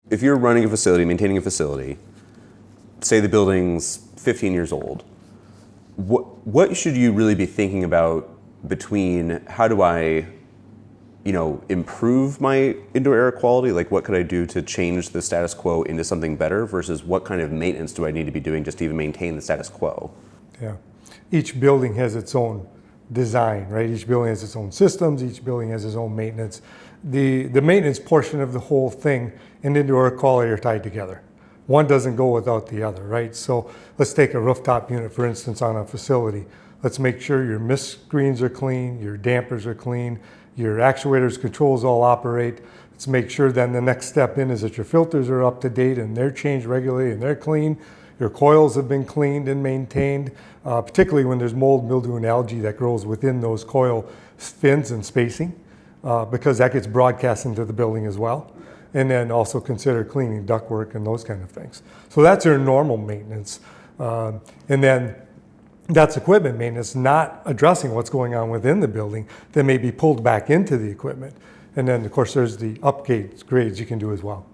if you're running a facility, maintaining a facility, say the building's 15 years old, what should you really be thinking about between how do I, improve my indoor air quality? Like, what could I do to change the status quo into something better versus what kind of maintenance do I need to be doing just to even maintain the status quo? Yeah. Each building has its own design, right? Each building has its own systems. Each building has its own maintenance. The maintenance portion of the whole thing and indoor air quality are tied together. One doesn't go without the other, right? So let's take a rooftop unit, for instance, on a facility. Let's make sure your mist screens are clean, your dampers are clean, your actuators controls all operate. Let's make sure then the next step in is that your filters are up to date and they're changed regularly and they're clean. Your coils have been cleaned and maintained, particularly when there's mold, mildew, and algae that grows within those coil fins and spacing, because that gets broadcast into the building as well. And then also consider cleaning ductwork and those kind of things. So that's your normal maintenance. And then that's equipment maintenance, not addressing what's going on within the building that may be pulled back into the equipment. And then, of course, there's the upgrades, grades you can do as well.